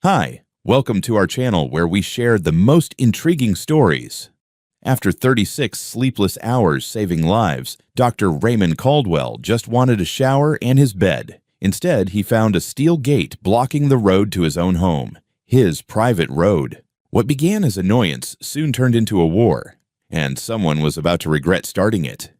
Hi, welcome to our channel where we share the most intriguing stories. After 36 sleepless hours saving lives, Dr. Raymond Caldwell just wanted a shower and his bed. Instead, he found a steel gate blocking the road to his own home, his private road. What began as annoyance soon turned into a war, and someone was about to regret starting it.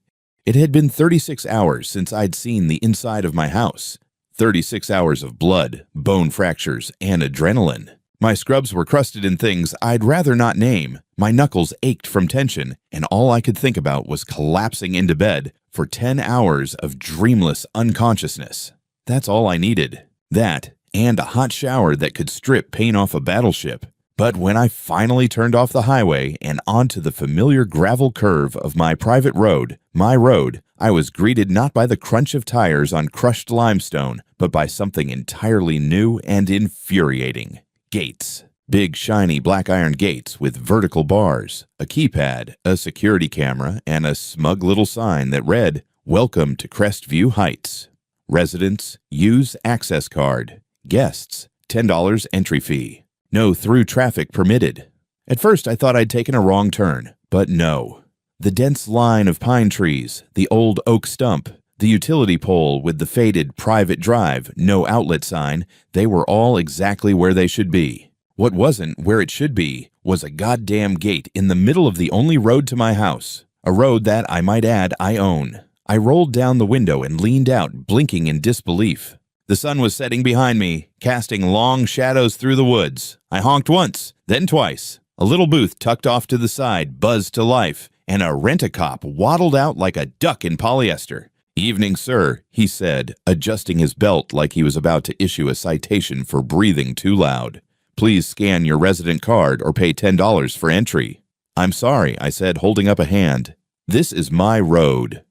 It had been 36 hours since I'd seen the inside of my house. 36 hours of blood, bone fractures, and adrenaline. My scrubs were crusted in things I'd rather not name, my knuckles ached from tension, and all I could think about was collapsing into bed for 10 hours of dreamless unconsciousness. That's all I needed. That, and a hot shower that could strip paint off a battleship. But when I finally turned off the highway and onto the familiar gravel curve of my private road, I was greeted not by the crunch of tires on crushed limestone, but by something entirely new and infuriating. Gates. Big, shiny black iron gates with vertical bars, a keypad, a security camera, and a smug little sign that read, "Welcome to Crestview Heights. Residents, use access card. Guests, $10 entry fee. No through traffic permitted." At first I thought I'd taken a wrong turn, but no. The dense line of pine trees, the old oak stump, the utility pole with the faded private drive, no outlet sign, they were all exactly where they should be. What wasn't where it should be was a goddamn gate in the middle of the only road to my house. A road that, I might add, I own. I rolled down the window and leaned out, blinking in disbelief. The sun was setting behind me, casting long shadows through the woods. I honked once, then twice. A little booth tucked off to the side buzzed to life, and a rent-a-cop waddled out like a duck in polyester. "Evening, sir," he said, adjusting his belt like he was about to issue a citation for breathing too loud. "Please scan your resident card or pay $10 for entry." "I'm sorry," I said, holding up a hand. "This is my road.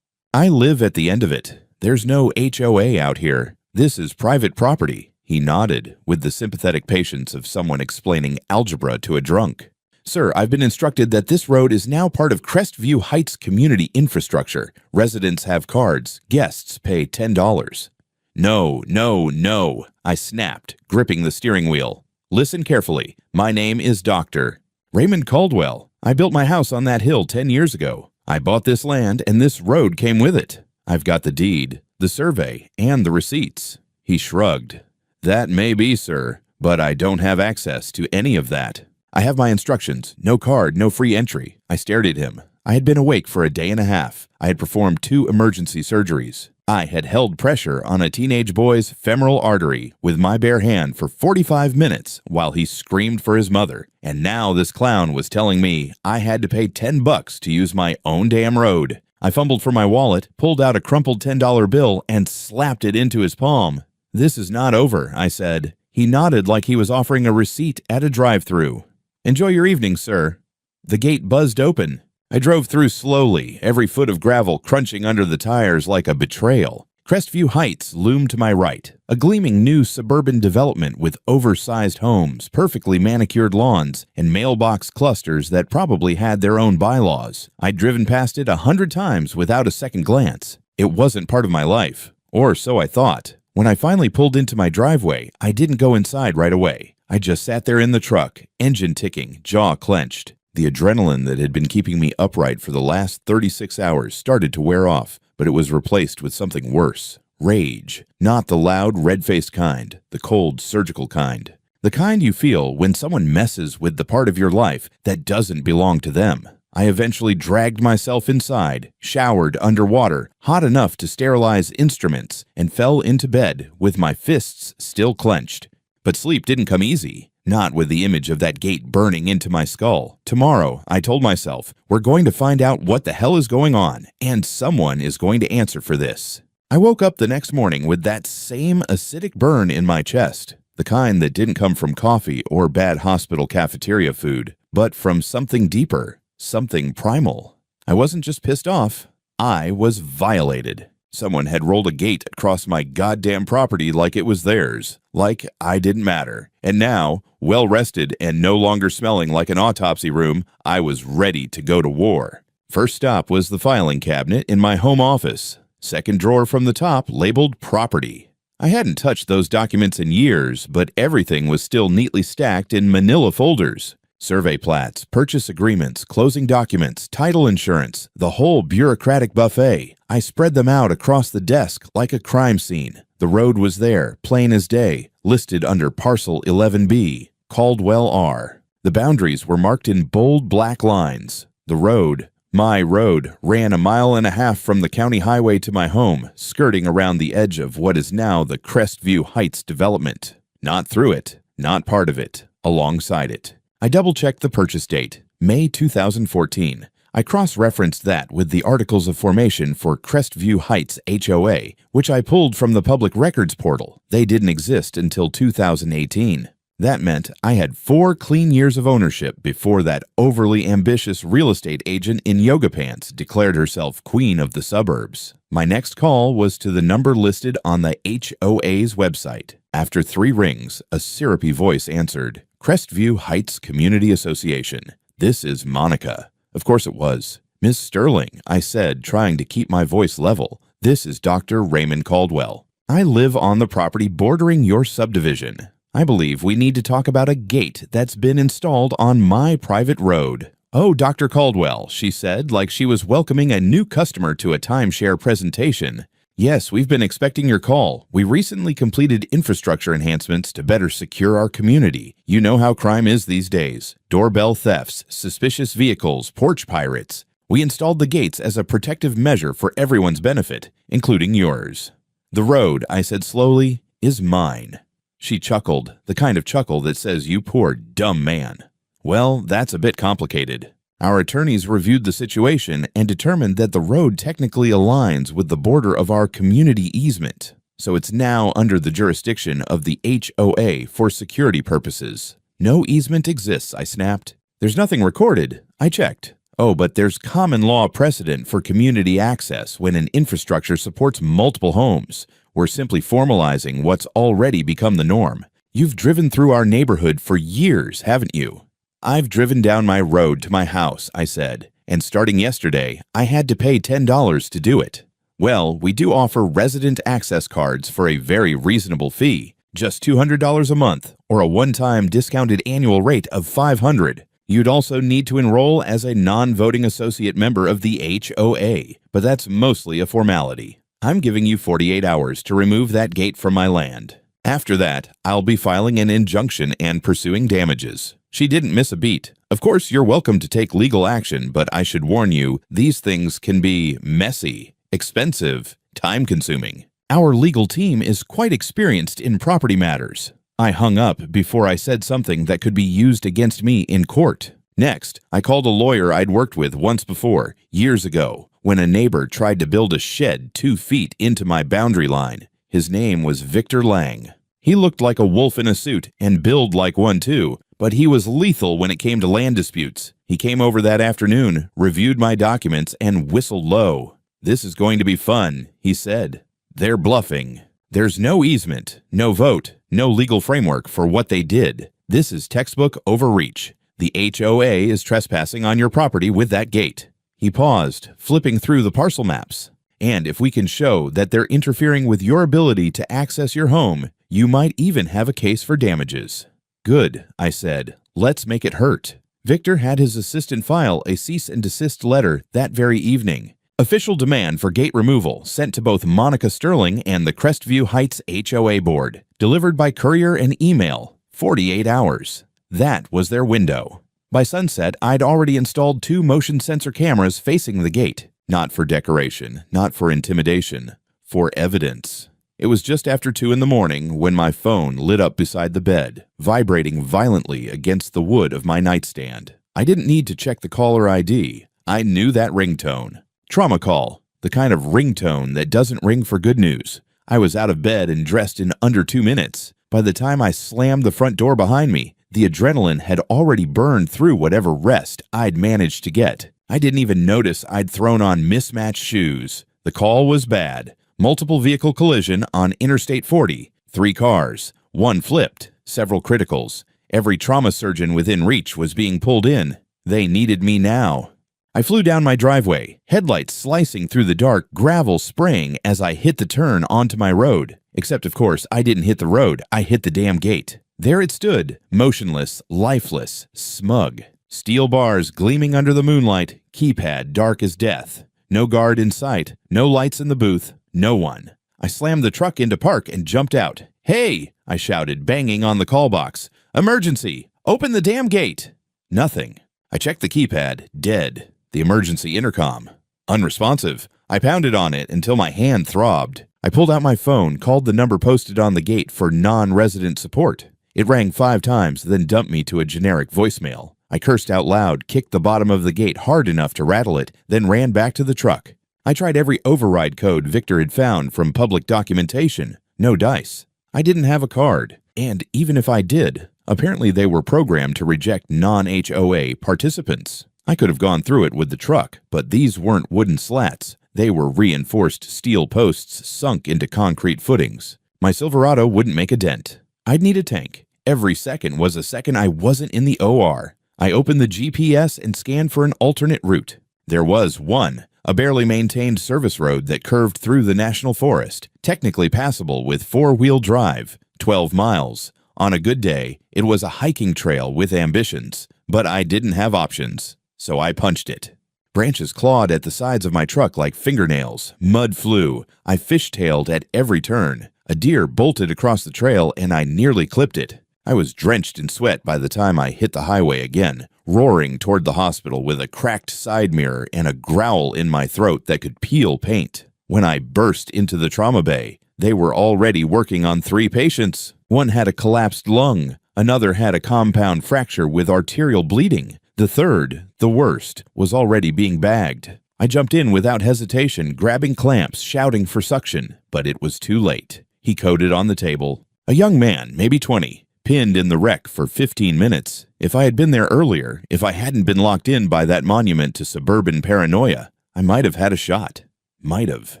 I live at the end of it. There's no HOA out here. This is private property." He nodded with the sympathetic patience of someone explaining algebra to a drunk. "Sir, I've been instructed that this road is now part of Crestview Heights community infrastructure. Residents have cards. Guests pay $10. "No, no, no," I snapped, gripping the steering wheel. "Listen carefully. My name is Dr. Raymond Caldwell. I built my house on that hill 10 years ago. I bought this land, and this road came with it. I've got the deed, the survey, and the receipts." He shrugged. "That may be, sir, but I don't have access to any of that. I have my instructions. No card, no free entry." I stared at him. I had been awake for a day and a half. I had performed 2 emergency surgeries. I had held pressure on a teenage boy's femoral artery with my bare hand for 45 minutes while he screamed for his mother. And now this clown was telling me I had to pay $10 to use my own damn road. I fumbled for my wallet, pulled out a crumpled $10 bill, and slapped it into his palm. "This is not over," I said. He nodded like he was offering a receipt at a drive-thru. "Enjoy your evening, sir." The gate buzzed open. I drove through slowly, every foot of gravel crunching under the tires like a betrayal. Crestview Heights loomed to my right, a gleaming new suburban development with oversized homes, perfectly manicured lawns, and mailbox clusters that probably had their own bylaws. I'd driven past it 100 times without a second glance. It wasn't part of my life, or so I thought. When I finally pulled into my driveway, I didn't go inside right away. I just sat there in the truck, engine ticking, jaw clenched. The adrenaline that had been keeping me upright for the last 36 hours started to wear off, but it was replaced with something worse. Rage. Not the loud, red-faced kind, the cold, surgical kind. The kind you feel when someone messes with the part of your life that doesn't belong to them. I eventually dragged myself inside, showered underwater, hot enough to sterilize instruments, and fell into bed with my fists still clenched. But sleep didn't come easy. Not with the image of that gate burning into my skull. Tomorrow, I told myself, we're going to find out what the hell is going on, and someone is going to answer for this. I woke up the next morning with that same acidic burn in my chest, the kind that didn't come from coffee or bad hospital cafeteria food, but from something deeper, something primal. I wasn't just pissed off, I was violated. Someone had rolled a gate across my goddamn property like it was theirs, like I didn't matter. And now, well-rested and no longer smelling like an autopsy room, I was ready to go to war. First stop was the filing cabinet in my home office. Second drawer from the top labeled property. I hadn't touched those documents in years, but everything was still neatly stacked in manila folders. Survey plats, purchase agreements, closing documents, title insurance, the whole bureaucratic buffet. I spread them out across the desk like a crime scene. The road was there, plain as day, listed under Parcel 11B, Caldwell R. The boundaries were marked in bold black lines. The road, my road, ran 1.5 miles from the county highway to my home, skirting around the edge of what is now the Crestview Heights development. Not through it, not part of it, alongside it. I double-checked the purchase date, May 2014. I cross-referenced that with the Articles of Formation for Crestview Heights HOA, which I pulled from the Public Records portal. They didn't exist until 2018. That meant I had 4 clean years of ownership before that overly ambitious real estate agent in yoga pants declared herself queen of the suburbs. My next call was to the number listed on the HOA's website. After 3 rings, a syrupy voice answered, "Crestview Heights Community Association. This is Monica." Of course it was. "Miss Sterling," I said, trying to keep my voice level. "This is Dr. Raymond Caldwell. I live on the property bordering your subdivision. I believe we need to talk about a gate that's been installed on my private road." "Oh, Dr. Caldwell," she said, like she was welcoming a new customer to a timeshare presentation. "Yes, we've been expecting your call. We recently completed infrastructure enhancements to better secure our community. You know how crime is these days. Doorbell thefts, suspicious vehicles, porch pirates. We installed the gates as a protective measure for everyone's benefit, including yours." "The road," I said slowly, "is mine." She chuckled, the kind of chuckle that says, "You poor dumb man." "Well, that's a bit complicated." Our attorneys reviewed the situation and determined that the road technically aligns with the border of our community easement, so it's now under the jurisdiction of the HOA for security purposes. "No easement exists," I snapped. "There's nothing recorded." I checked. "Oh, but there's common law precedent for community access when an infrastructure supports multiple homes. We're simply formalizing what's already become the norm. You've driven through our neighborhood for years, haven't you?" "I've driven down my road to my house," I said, "and starting yesterday, I had to pay $10 to do it." "Well, we do offer resident access cards for a very reasonable fee, just $200 a month, or a one-time discounted annual rate of $500. You'd also need to enroll as a non-voting associate member of the HOA, but that's mostly a formality. I'm giving you 48 hours to remove that gate from my land. After that, I'll be filing an injunction and pursuing damages." She didn't miss a beat. "Of course, you're welcome to take legal action, but I should warn you, these things can be messy, expensive, time-consuming. Our legal team is quite experienced in property matters." I hung up before I said something that could be used against me in court. Next, I called a lawyer I'd worked with once before, years ago, when a neighbor tried to build a shed 2 feet into my boundary line. His name was Victor Lang. He looked like a wolf in a suit and billed like one too, but he was lethal when it came to land disputes. He came over that afternoon, reviewed my documents, and whistled low. "This is going to be fun," he said. "They're bluffing. There's no easement, no vote, no legal framework for what they did. This is textbook overreach. The HOA is trespassing on your property with that gate." He paused, flipping through the parcel maps. "And if we can show that they're interfering with your ability to access your home, you might even have a case for damages." "Good," I said. "Let's make it hurt." Victor had his assistant file a cease and desist letter that very evening. Official demand for gate removal sent to both Monica Sterling and the Crestview Heights HOA board, delivered by courier and email, 48 hours. That was their window. By sunset, I'd already installed 2 motion sensor cameras facing the gate. Not for decoration, not for intimidation, for evidence. It was just after 2 in the morning when my phone lit up beside the bed, vibrating violently against the wood of my nightstand. I didn't need to check the caller ID. I knew that ringtone. Trauma call, the kind of ringtone that doesn't ring for good news. I was out of bed and dressed in under 2 minutes. By the time I slammed the front door behind me, the adrenaline had already burned through whatever rest I'd managed to get. I didn't even notice I'd thrown on mismatched shoes. The call was bad. Multiple vehicle collision on Interstate 40. 3 cars. 1 flipped. Several criticals. Every trauma surgeon within reach was being pulled in. They needed me now. I flew down my driveway, headlights slicing through the dark, gravel spraying as I hit the turn onto my road. Except, of course, I didn't hit the road, I hit the damn gate. There it stood, motionless, lifeless, smug. Steel bars gleaming under the moonlight, keypad dark as death. No guard in sight, no lights in the booth, no one. I slammed the truck into park and jumped out. "Hey!" I shouted, banging on the call box. "Emergency! Open the damn gate!" Nothing. I checked the keypad, dead. The emergency intercom, unresponsive. I pounded on it until my hand throbbed. I pulled out my phone, called the number posted on the gate for non-resident support. It rang 5 times, then dumped me to a generic voicemail. I cursed out loud, kicked the bottom of the gate hard enough to rattle it, then ran back to the truck. I tried every override code Victor had found from public documentation. No dice. I didn't have a card. And even if I did, apparently they were programmed to reject non-HOA participants. I could have gone through it with the truck, but these weren't wooden slats. They were reinforced steel posts sunk into concrete footings. My Silverado wouldn't make a dent. I'd need a tank. Every second was a second I wasn't in the OR. I opened the GPS and scanned for an alternate route. There was one, a barely maintained service road that curved through the national forest, technically passable with 4-wheel drive, 12 miles. On a good day, it was a hiking trail with ambitions, but I didn't have options, so I punched it. Branches clawed at the sides of my truck like fingernails. Mud flew. I fishtailed at every turn. A deer bolted across the trail and I nearly clipped it. I was drenched in sweat by the time I hit the highway again, roaring toward the hospital with a cracked side mirror and a growl in my throat that could peel paint. When I burst into the trauma bay, they were already working on 3 patients. One had a collapsed lung. Another had a compound fracture with arterial bleeding. The third, the worst, was already being bagged. I jumped in without hesitation, grabbing clamps, shouting for suction, but it was too late. He coded on the table. A young man, maybe 20, pinned in the wreck for 15 minutes. If I had been there earlier, if I hadn't been locked in by that monument to suburban paranoia, I might have had a shot. Might have.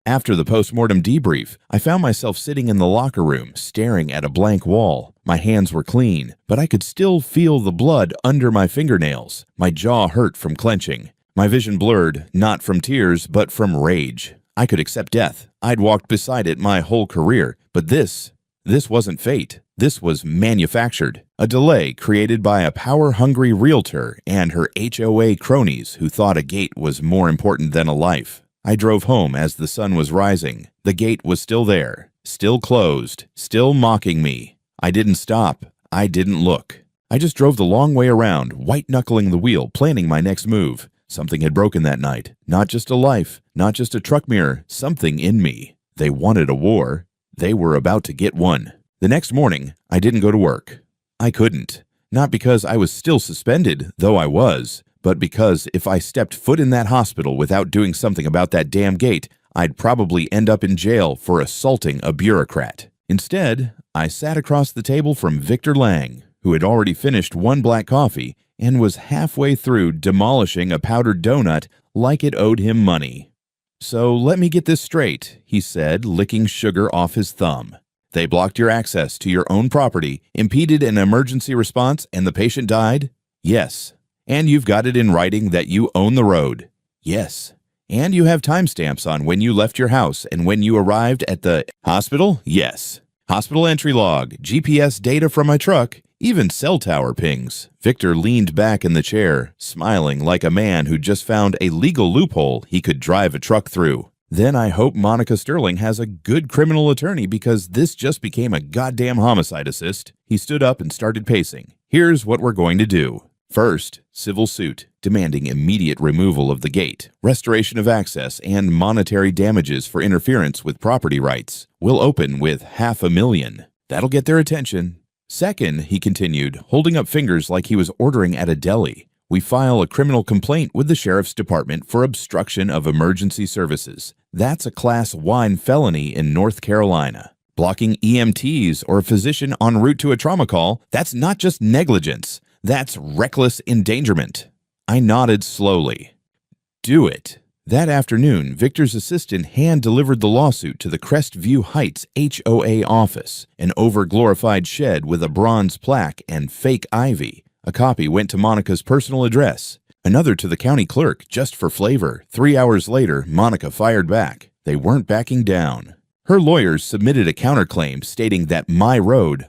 After the post-mortem debrief, I found myself sitting in the locker room, staring at a blank wall. My hands were clean, but I could still feel the blood under my fingernails. My jaw hurt from clenching. My vision blurred, not from tears, but from rage. I could accept death. I'd walked beside it my whole career, but this wasn't fate. This was manufactured. A delay created by a power-hungry realtor and her HOA cronies who thought a gate was more important than a life. I drove home as the sun was rising. The gate was still there, still closed, still mocking me. I didn't stop. I didn't look. I just drove the long way around, white-knuckling the wheel, planning my next move. Something had broken that night. Not just a life, not just a truck mirror, something in me. They wanted a war. They were about to get one. The next morning, I didn't go to work. I couldn't. Not because I was still suspended, though I was, but because if I stepped foot in that hospital without doing something about that damn gate, I'd probably end up in jail for assaulting a bureaucrat. Instead, I sat across the table from Victor Lang, who had already finished 1 black coffee and was halfway through demolishing a powdered donut like it owed him money. "So let me get this straight," he said, licking sugar off his thumb. "They blocked your access to your own property, impeded an emergency response, and the patient died?" "Yes." "And you've got it in writing that you own the road?" "Yes." "And you have timestamps on when you left your house and when you arrived at the hospital?" "Yes." "Hospital entry log, GPS data from my truck, even cell tower pings." Victor leaned back in the chair, smiling like a man who just found a legal loophole he could drive a truck through. "Then I hope Monica Sterling has a good criminal attorney because this just became a goddamn homicide assist." He stood up and started pacing. "Here's what we're going to do. First, civil suit, demanding immediate removal of the gate, restoration of access, and monetary damages for interference with property rights. We'll open with $500,000. That'll get their attention. Second," he continued, holding up fingers like he was ordering at a deli, "we file a criminal complaint with the sheriff's department for obstruction of emergency services. That's a Class 1 felony in North Carolina. Blocking EMTs or a physician en route to a trauma call, that's not just negligence. That's reckless endangerment." I nodded slowly. "Do it." That afternoon, Victor's assistant hand-delivered the lawsuit to the Crestview Heights HOA office, an over-glorified shed with a bronze plaque and fake ivy. A copy went to Monica's personal address. Another to the county clerk, just for flavor. 3 hours later, Monica fired back. They weren't backing down. Her lawyers submitted a counterclaim stating that my road,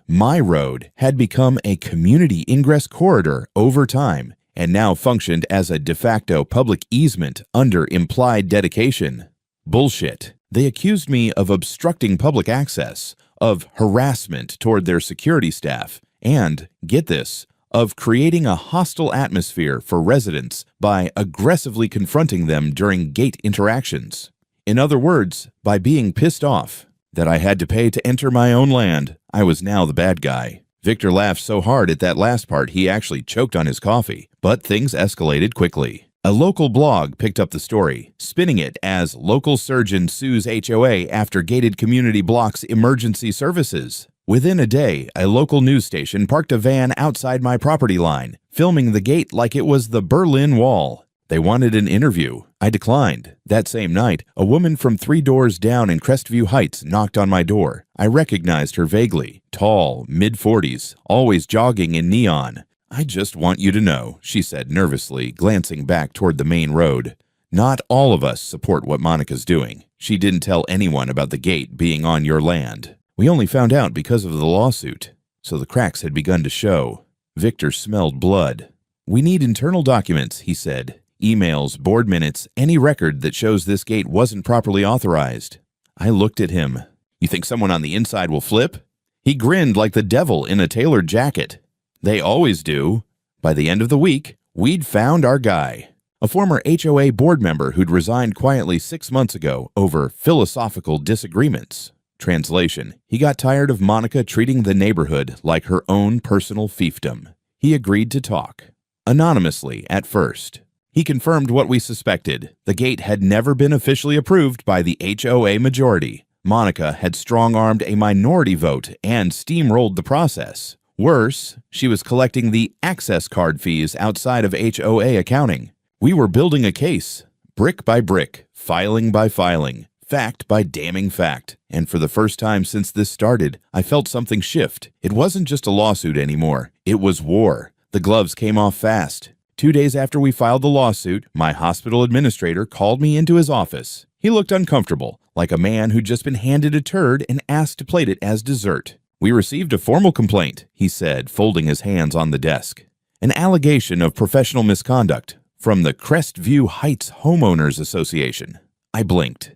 had become a community ingress corridor over time and now functioned as a de facto public easement under implied dedication. Bullshit. They accused me of obstructing public access, of harassment toward their security staff, and, get this, of creating a hostile atmosphere for residents by aggressively confronting them during gate interactions. In other words, by being pissed off that I had to pay to enter my own land, I was now the bad guy. Victor laughed so hard at that last part he actually choked on his coffee, but things escalated quickly. A local blog picked up the story, spinning it as local surgeon sues HOA after gated community blocks emergency services. Within a day, a local news station parked a van outside my property line, filming the gate like it was the Berlin Wall. They wanted an interview. I declined. That same night, a woman from 3 doors down in Crestview Heights knocked on my door. I recognized her vaguely. Tall, mid-40s, always jogging in neon. "I just want you to know," she said nervously, glancing back toward the main road. "Not all of us support what Monica's doing. She didn't tell anyone about the gate being on your land. We only found out because of the lawsuit." So the cracks had begun to show. Victor smelled blood. "We need internal documents," he said. "Emails, board minutes, any record that shows this gate wasn't properly authorized." I looked at him. "You think someone on the inside will flip?" He grinned like the devil in a tailored jacket. "They always do." By the end of the week, we'd found our guy. A former HOA board member who'd resigned quietly 6 months ago over philosophical disagreements. Translation: he got tired of Monica treating the neighborhood like her own personal fiefdom. He agreed to talk. Anonymously at first. He confirmed what we suspected. The gate had never been officially approved by the HOA majority. Monica had strong-armed a minority vote and steamrolled the process. Worse, she was collecting the access card fees outside of HOA accounting. We were building a case, brick by brick, filing by filing, fact by damning fact. And for the first time since this started, I felt something shift. It wasn't just a lawsuit anymore. It was war. The gloves came off fast. 2 days after we filed the lawsuit, my hospital administrator called me into his office. He looked uncomfortable, like a man who'd just been handed a turd and asked to plate it as dessert. "We received a formal complaint," he said, folding his hands on the desk. "An allegation of professional misconduct from the Crestview Heights Homeowners Association." I blinked.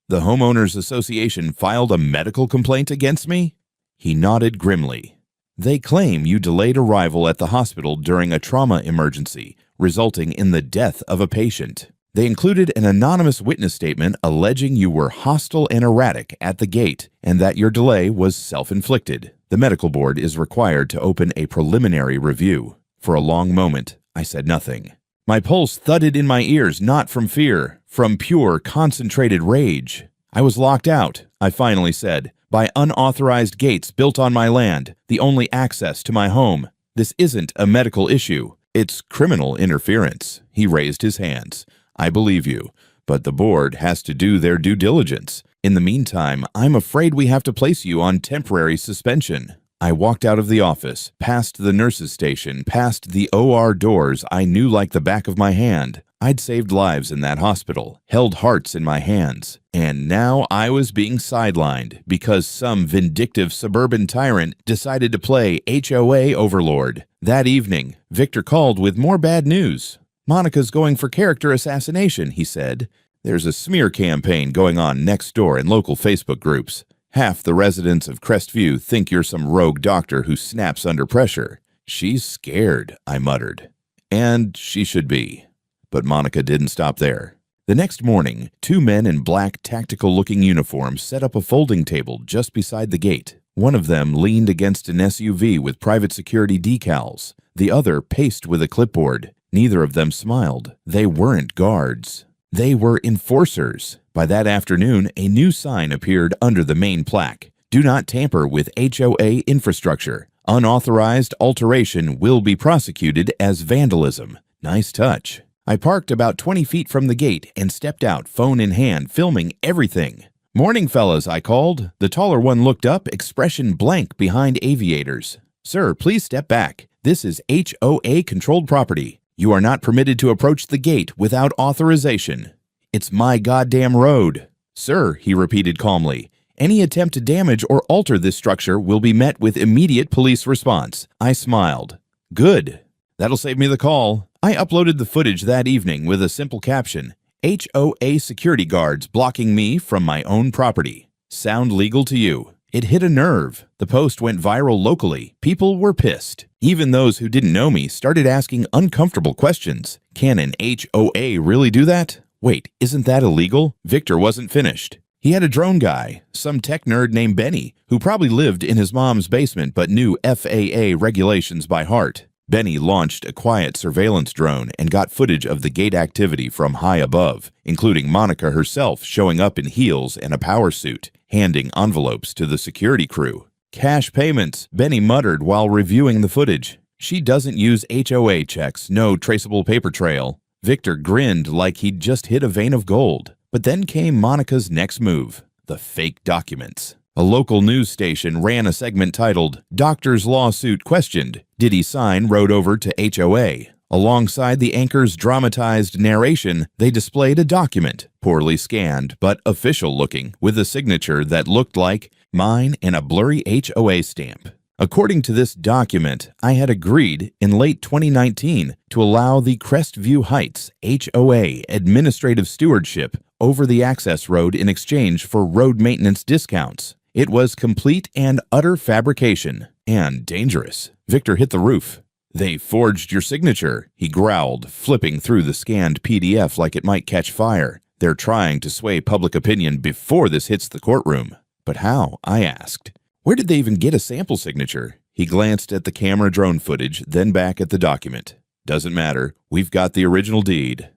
"The Homeowners Association filed a medical complaint against me?" He nodded grimly. "They claim you delayed arrival at the hospital during a trauma emergency, resulting in the death of a patient. They included an anonymous witness statement alleging you were hostile and erratic at the gate and that your delay was self-inflicted. The medical board is required to open a preliminary review." For a long moment, I said nothing. My pulse thudded in my ears, not from fear, from pure, concentrated rage. "I was locked out," I finally said, "by unauthorized gates built on my land, the only access to my home. This isn't a medical issue. It's criminal interference." He raised his hands. "I believe you, but the board has to do their due diligence. In the meantime, I'm afraid we have to place you on temporary suspension." I walked out of the office, past the nurse's station, past the OR doors I knew like the back of my hand. I'd saved lives in that hospital, held hearts in my hands, and now I was being sidelined because some vindictive suburban tyrant decided to play HOA overlord. That evening, Victor called with more bad news. "Monica's going for character assassination," he said. "There's a smear campaign going on next door in local Facebook groups. Half the residents of Crestview think you're some rogue doctor who snaps under pressure. She's scared," I muttered. And she should be. But Monica didn't stop there. The next morning, 2 men in black tactical-looking uniforms set up a folding table just beside the gate. One of them leaned against an SUV with private security decals. The other paced with a clipboard. Neither of them smiled. They weren't guards. They were enforcers. By that afternoon, a new sign appeared under the main plaque. "Do not tamper with HOA infrastructure. Unauthorized alteration will be prosecuted as vandalism." Nice touch. I parked about 20 feet from the gate and stepped out, phone in hand, filming everything. "Morning, fellas," I called. The taller one looked up, expression blank behind aviators. "Sir, please step back. This is HOA-controlled property. You are not permitted to approach the gate without authorization. It's my goddamn road. Sir, he repeated calmly, any attempt to damage or alter this structure will be met with immediate police response. I smiled. Good. That'll save me the call. I uploaded the footage that evening with a simple caption, HOA security guards blocking me from my own property. Sound legal to you? It hit a nerve. The post went viral locally. People were pissed. Even those who didn't know me started asking uncomfortable questions. Can an HOA really do that? Wait, isn't that illegal? Victor wasn't finished. He had a drone guy, some tech nerd named Benny, who probably lived in his mom's basement but knew FAA regulations by heart. Benny launched a quiet surveillance drone and got footage of the gate activity from high above, including Monica herself showing up in heels and a power suit, handing envelopes to the security crew. Cash payments, Benny muttered while reviewing the footage. She doesn't use HOA checks, no traceable paper trail. Victor grinned like he'd just hit a vein of gold. But then came Monica's next move, the fake documents. A local news station ran a segment titled, Doctor's Lawsuit Questioned. Did he sign rode over to HOA? Alongside the anchor's dramatized narration, they displayed a document, poorly scanned but official looking, with a signature that looked like mine and a blurry HOA stamp. According to this document, I had agreed in late 2019 to allow the Crestview Heights HOA administrative stewardship over the access road in exchange for road maintenance discounts. It was complete and utter fabrication, and dangerous. Victor hit the roof. They forged your signature, he growled, flipping through the scanned PDF like it might catch fire. They're trying to sway public opinion before this hits the courtroom. But how? I asked. Where did they even get a sample signature? He glanced at the camera drone footage, then back at the document. Doesn't matter. We've got the original deed.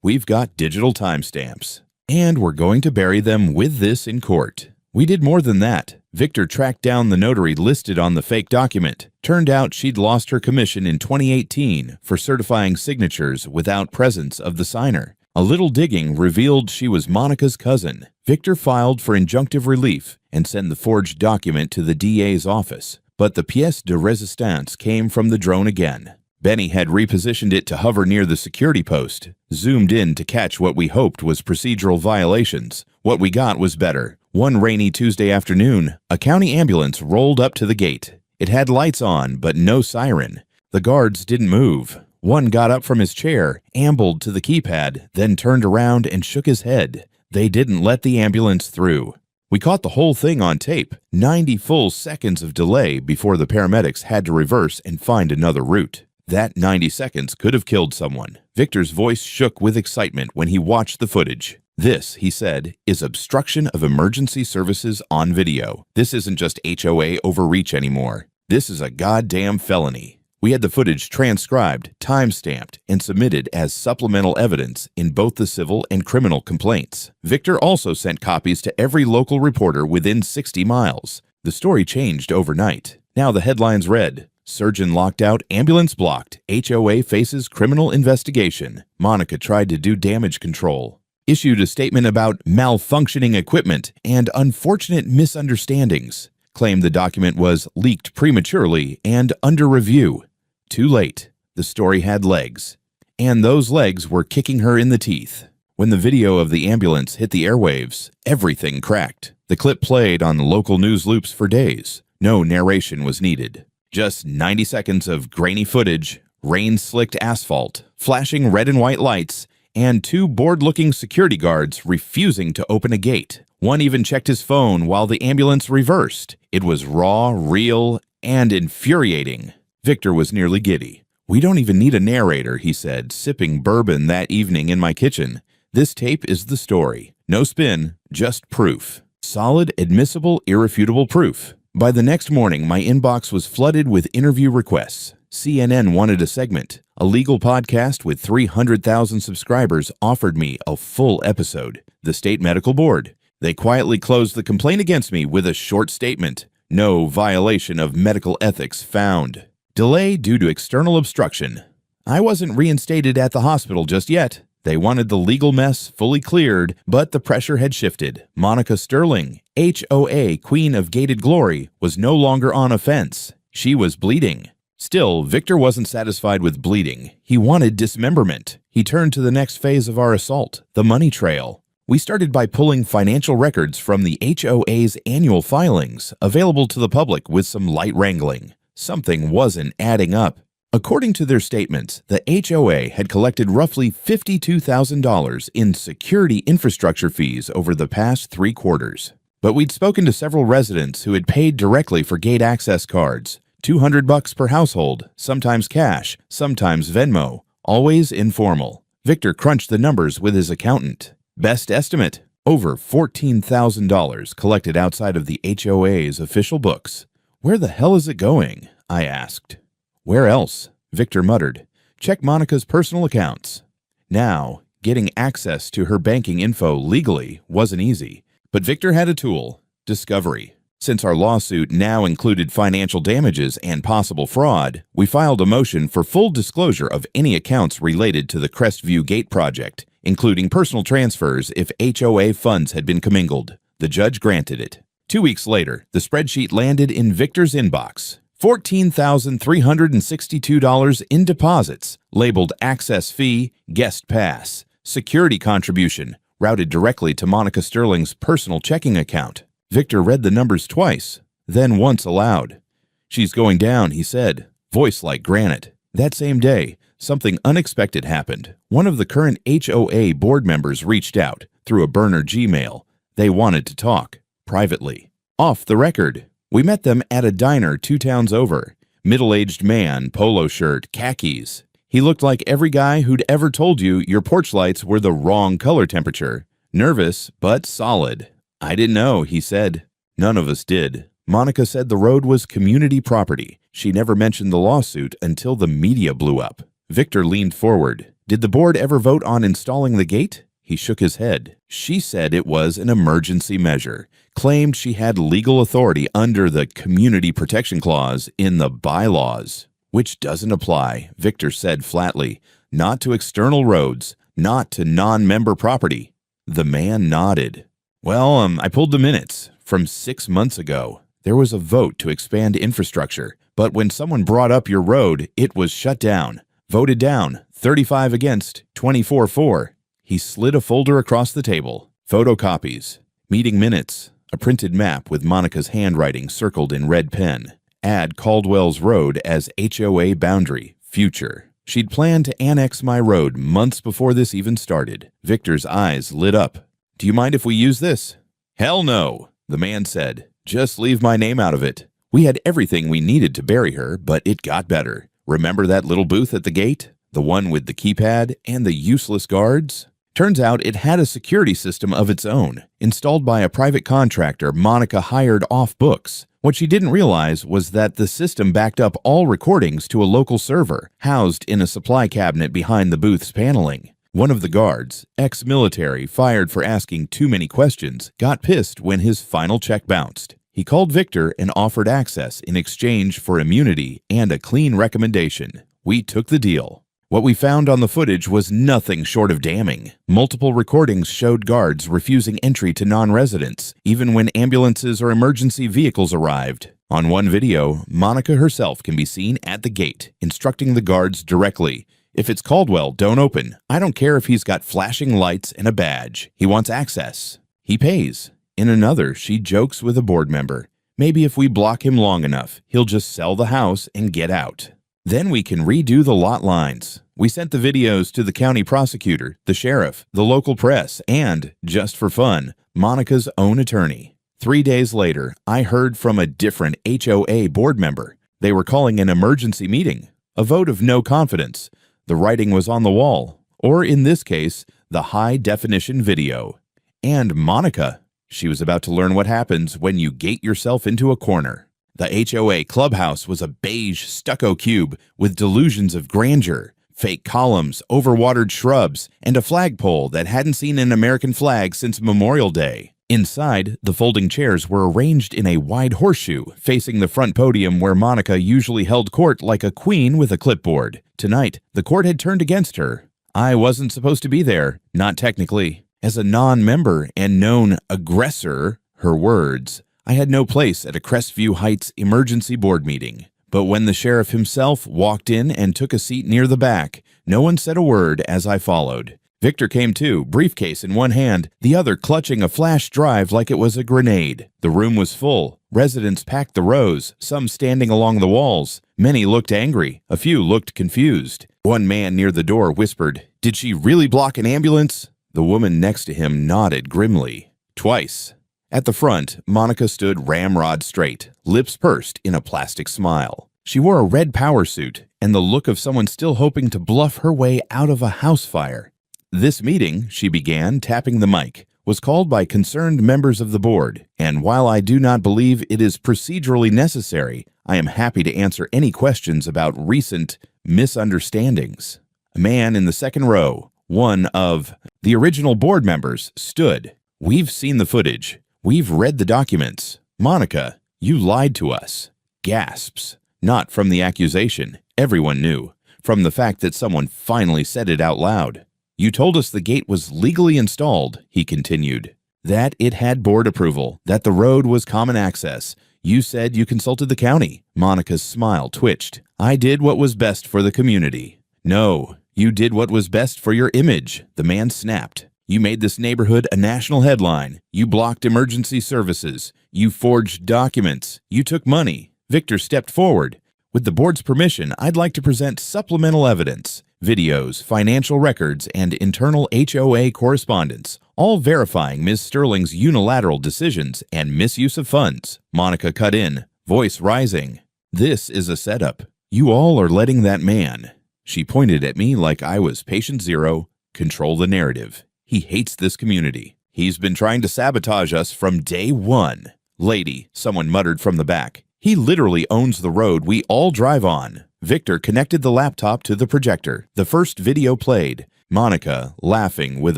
We've got digital timestamps. And we're going to bury them with this in court. We did more than that. Victor tracked down the notary listed on the fake document. Turned out she'd lost her commission in 2018 for certifying signatures without presence of the signer. A little digging revealed she was Monica's cousin. Victor filed for injunctive relief and sent the forged document to the DA's office. But the pièce de résistance came from the drone again. Benny had repositioned it to hover near the security post, zoomed in to catch what we hoped was procedural violations. What we got was better. One rainy Tuesday afternoon, a county ambulance rolled up to the gate. It had lights on, but no siren. The guards didn't move. One got up from his chair, ambled to the keypad, then turned around and shook his head. They didn't let the ambulance through. We caught the whole thing on tape, 90 full seconds of delay before the paramedics had to reverse and find another route. That 90 seconds could have killed someone. Victor's voice shook with excitement when he watched the footage. This, he said, is obstruction of emergency services on video. This isn't just HOA overreach anymore. This is a goddamn felony. We had the footage transcribed, time-stamped, and submitted as supplemental evidence in both the civil and criminal complaints. Victor also sent copies to every local reporter within 60 miles. The story changed overnight. Now the headlines read, Surgeon locked out, ambulance blocked, HOA faces criminal investigation. Monica tried to do damage control. Issued a statement about malfunctioning equipment and unfortunate misunderstandings. Claimed the document was leaked prematurely and under review. Too late. The story had legs. And those legs were kicking her in the teeth. When the video of the ambulance hit the airwaves, everything cracked. The clip played on local news loops for days. No narration was needed. Just 90 seconds of grainy footage, rain-slicked asphalt, flashing red and white lights, and two bored-looking security guards refusing to open a gate. One even checked his phone while the ambulance reversed. It was raw, real, and infuriating. Victor was nearly giddy. We don't even need a narrator, he said, sipping bourbon that evening in my kitchen. This tape is the story. No spin, just proof. Solid, admissible, irrefutable proof. By the next morning, my inbox was flooded with interview requests. CNN wanted a segment. A legal podcast with 300,000 subscribers offered me a full episode. The state medical board. They quietly closed the complaint against me with a short statement. No violation of medical ethics found. Delay due to external obstruction. I wasn't reinstated at the hospital just yet. They wanted the legal mess fully cleared, but the pressure had shifted. Monica Sterling, HOA Queen of Gated Glory, was no longer on offense. She was bleeding. Still, Victor wasn't satisfied with bleeding. He wanted dismemberment. He turned to the next phase of our assault, the money trail. We started by pulling financial records from the HOA's annual filings, available to the public with some light wrangling. Something wasn't adding up. According to their statements, the HOA had collected roughly $52,000 in security infrastructure fees over the past 3 quarters. But we'd spoken to several residents who had paid directly for gate access cards, $200 per household, sometimes cash, sometimes Venmo, always informal. Victor crunched the numbers with his accountant. Best estimate, over $14,000 collected outside of the HOA's official books. Where the hell is it going? I asked. Where else? Victor muttered. Check Monica's personal accounts. Now, getting access to her banking info legally wasn't easy, but Victor had a tool, discovery. Since our lawsuit now included financial damages and possible fraud, we filed a motion for full disclosure of any accounts related to the Crestview Gate project, including personal transfers if HOA funds had been commingled. The judge granted it. 2 weeks later, the spreadsheet landed in Victor's inbox. $14,362 in deposits, labeled access fee, guest pass, security contribution, routed directly to Monica Sterling's personal checking account. Victor read the numbers twice, then once aloud. She's going down, he said, voice like granite. That same day, something unexpected happened. One of the current HOA board members reached out through a burner Gmail. They wanted to talk, privately, off the record. We met them at a diner 2 towns over. Middle-aged man, polo shirt, khakis. He looked like every guy who'd ever told you your porch lights were the wrong color temperature. Nervous, but solid. I didn't know, he said. None of us did. Monica said the road was community property. She never mentioned the lawsuit until the media blew up. Victor leaned forward. Did the board ever vote on installing the gate? He shook his head. She said it was an emergency measure, claimed she had legal authority under the Community Protection Clause in the bylaws, which doesn't apply, Victor said flatly. Not to external roads, not to non-member property. The man nodded. Well, I pulled the minutes from 6 months ago. There was a vote to expand infrastructure, but when someone brought up your road, it was shut down. Voted down, 35 against, 24 for. He slid a folder across the table. Photocopies, meeting minutes, a printed map with Monica's handwriting circled in red pen. Add Caldwell's Road as HOA boundary, future. She'd planned to annex my road months before this even started. Victor's eyes lit up. Do you mind if we use this? Hell no, the man said. Just leave my name out of it. We had everything we needed to bury her, but it got better. Remember that little booth at the gate? The one with the keypad and the useless guards? Turns out it had a security system of its own, installed by a private contractor Monica hired off books. What she didn't realize was that the system backed up all recordings to a local server, housed in a supply cabinet behind the booth's paneling. One of the guards, ex-military, fired for asking too many questions, got pissed when his final check bounced. He called Victor and offered access in exchange for immunity and a clean recommendation. We took the deal. What we found on the footage was nothing short of damning. Multiple recordings showed guards refusing entry to non-residents, even when ambulances or emergency vehicles arrived. On one video, Monica herself can be seen at the gate, instructing the guards directly. If it's Caldwell, don't open. I don't care if he's got flashing lights and a badge. He wants access. He pays. In another, she jokes with a board member. Maybe if we block him long enough, he'll just sell the house and get out. Then we can redo the lot lines. We sent the videos to the county prosecutor, the sheriff, the local press, and, just for fun, Monica's own attorney. 3 days later, I heard from a different HOA board member. They were calling an emergency meeting, a vote of no confidence. The writing was on the wall, or in this case, the high-definition video. And Monica. She was about to learn what happens when you gate yourself into a corner. The HOA clubhouse was a beige stucco cube with delusions of grandeur, fake columns, overwatered shrubs, and a flagpole that hadn't seen an American flag since Memorial Day. Inside, the folding chairs were arranged in a wide horseshoe, facing the front podium where Monica usually held court like a queen with a clipboard. Tonight, the court had turned against her. I wasn't supposed to be there, not technically. As a non-member and known aggressor, her words, I had no place at a Crestview Heights emergency board meeting. But when the sheriff himself walked in and took a seat near the back, no one said a word as I followed. Victor came too, briefcase in one hand, the other clutching a flash drive like it was a grenade. The room was full. Residents packed the rows, some standing along the walls. Many looked angry. A few looked confused. One man near the door whispered, "Did she really block an ambulance?" The woman next to him nodded grimly. Twice. At the front, Monica stood ramrod straight, lips pursed in a plastic smile. She wore a red power suit and the look of someone still hoping to bluff her way out of a house fire. "This meeting," she began, tapping the mic, "was called by concerned members of the board, and while I do not believe it is procedurally necessary, I am happy to answer any questions about recent misunderstandings." A man in the second row, one of the original board members, stood. "We've seen the footage. We've read the documents. Monica, you lied to us." Gasps. Not from the accusation. Everyone knew. From the fact that someone finally said it out loud. "You told us the gate was legally installed," he continued. "That it had board approval, that the road was common access. You said you consulted the county." Monica's smile twitched. "I did what was best for the community." "No, you did what was best for your image," the man snapped. "You made this neighborhood a national headline. You blocked emergency services. You forged documents. You took money." Victor stepped forward. "With the board's permission, I'd like to present supplemental evidence. Videos, financial records, and internal HOA correspondence, all verifying Ms. Sterling's unilateral decisions and misuse of funds." Monica cut in, voice rising. "This is a setup. You all are letting that man," she pointed at me like I was patient zero, "control the narrative. He hates this community. He's been trying to sabotage us from day one." "Lady," someone muttered from the back, "he literally owns the road we all drive on." Victor connected the laptop to the projector. The first video played. Monica laughing with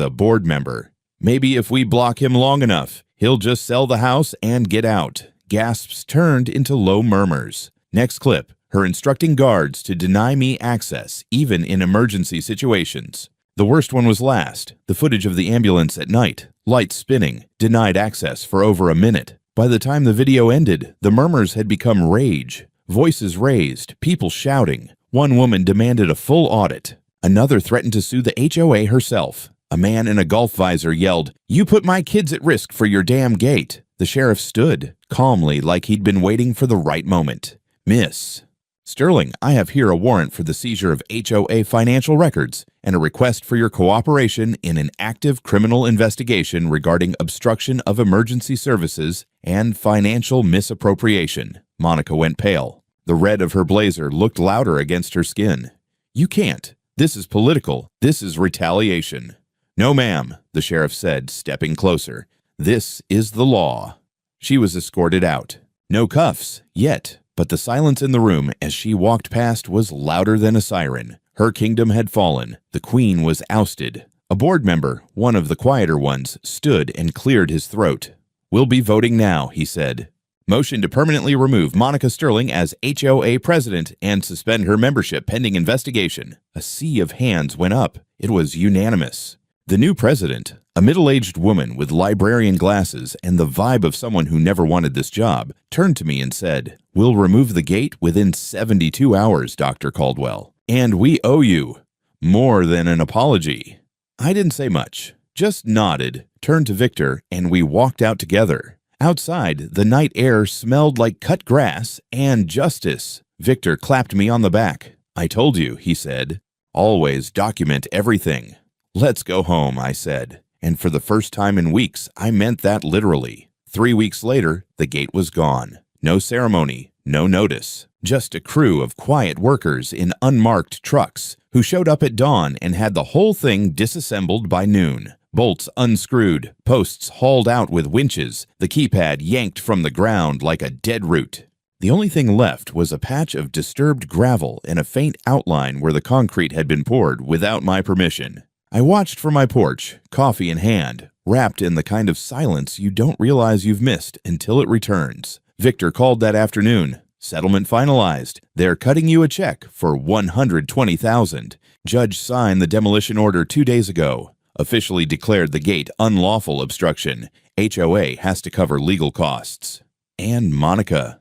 a board member. "Maybe if we block him long enough, he'll just sell the house and get out." Gasps turned into low murmurs. Next clip, her instructing guards to deny me access, even in emergency situations. The worst one was last, the footage of the ambulance at night. Lights spinning, denied access for over a minute. By the time the video ended, the murmurs had become rage. Voices raised, people shouting. One woman demanded a full audit. Another threatened to sue the HOA herself. A man in a golf visor yelled, "You put my kids at risk for your damn gate." The sheriff stood, calmly like he'd been waiting for the right moment. "Miss Sterling, I have here a warrant for the seizure of HOA financial records and a request for your cooperation in an active criminal investigation regarding obstruction of emergency services and financial misappropriation." Monica went pale. The red of her blazer looked louder against her skin. "You can't. This is political. This is retaliation." "No, ma'am," the sheriff said, stepping closer. "This is the law." She was escorted out. No cuffs, yet. But the silence in the room as she walked past was louder than a siren. Her kingdom had fallen. The queen was ousted. A board member, one of the quieter ones, stood and cleared his throat. "We'll be voting now," he said. Motion to permanently remove Monica Sterling as HOA president and suspend her membership pending investigation. A sea of hands went up. It was unanimous. The new president, a middle-aged woman with librarian glasses and the vibe of someone who never wanted this job, turned to me and said, "We'll remove the gate within 72 hours, Dr. Caldwell. And we owe you more than an apology." I didn't say much, just nodded, turned to Victor, and we walked out together. Outside, the night air smelled like cut grass and justice. Victor clapped me on the back. "I told you," he said. "Always document everything." "Let's go home," I said. And for the first time in weeks, I meant that literally. 3 weeks later, the gate was gone. No ceremony, no notice. Just a crew of quiet workers in unmarked trucks who showed up at dawn and had the whole thing disassembled by noon. Bolts unscrewed, posts hauled out with winches, the keypad yanked from the ground like a dead root. The only thing left was a patch of disturbed gravel and a faint outline where the concrete had been poured without my permission. I watched from my porch, coffee in hand, wrapped in the kind of silence you don't realize you've missed until it returns. Victor called that afternoon. Settlement finalized. They're cutting you a check for $120,000. Judge signed the demolition order 2 days ago. Officially declared the gate unlawful obstruction. HOA has to cover legal costs. And Monica.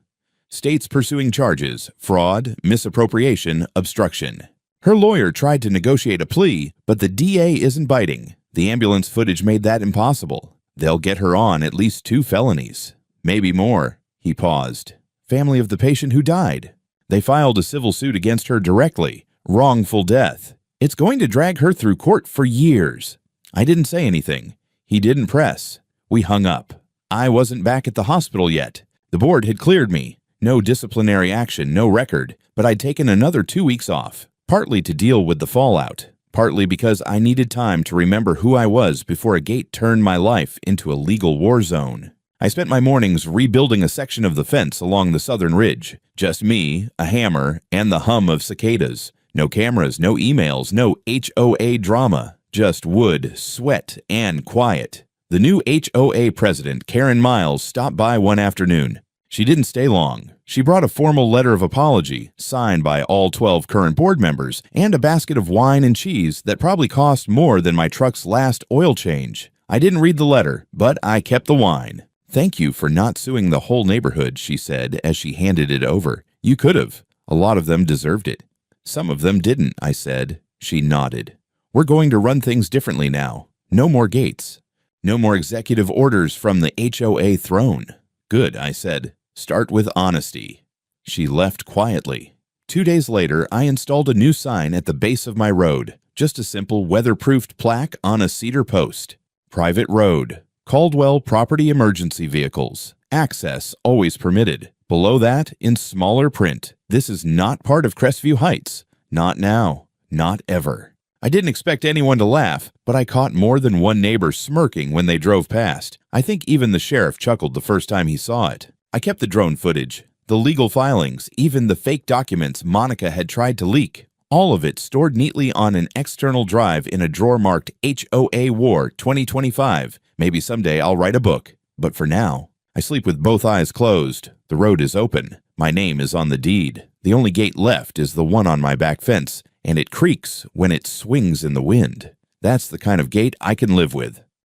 States pursuing charges: fraud, misappropriation, obstruction. Her lawyer tried to negotiate a plea, but the DA isn't biting. The ambulance footage made that impossible. They'll get her on at least 2 felonies. Maybe more. He paused. Family of the patient who died. They filed a civil suit against her directly. Wrongful death. It's going to drag her through court for years. I didn't say anything. He didn't press. We hung up. I wasn't back at the hospital yet. The board had cleared me. No disciplinary action, no record, but I'd taken another 2 weeks off, partly to deal with the fallout, partly because I needed time to remember who I was before a gate turned my life into a legal war zone. I spent my mornings rebuilding a section of the fence along the southern ridge. Just me, a hammer, and the hum of cicadas. No cameras, no emails, no HOA drama. Just wood, sweat, and quiet. The new HOA president, Karen Miles, stopped by one afternoon. She didn't stay long. She brought a formal letter of apology, signed by all 12 current board members, and a basket of wine and cheese that probably cost more than my truck's last oil change. I didn't read the letter, but I kept the wine. "Thank you for not suing the whole neighborhood," she said as she handed it over. "You could have. A lot of them deserved it." "Some of them didn't," I said. She nodded. "We're going to run things differently now. No more gates. No more executive orders from the HOA throne." "Good," I said. "Start with honesty." She left quietly. 2 days later, I installed a new sign at the base of my road. Just a simple weatherproofed plaque on a cedar post. Private road. Caldwell Property Emergency Vehicles. Access always permitted. Below that, in smaller print, "This is not part of Crestview Heights. Not now. Not ever." I didn't expect anyone to laugh, but I caught more than one neighbor smirking when they drove past. I think even the sheriff chuckled the first time he saw it. I kept the drone footage, the legal filings, even the fake documents Monica had tried to leak. All of it stored neatly on an external drive in a drawer marked HOA War 2025. Maybe someday I'll write a book. But for now, I sleep with both eyes closed. The road is open. My name is on the deed. The only gate left is the one on my back fence, and it creaks when it swings in the wind. That's the kind of gate I can live with.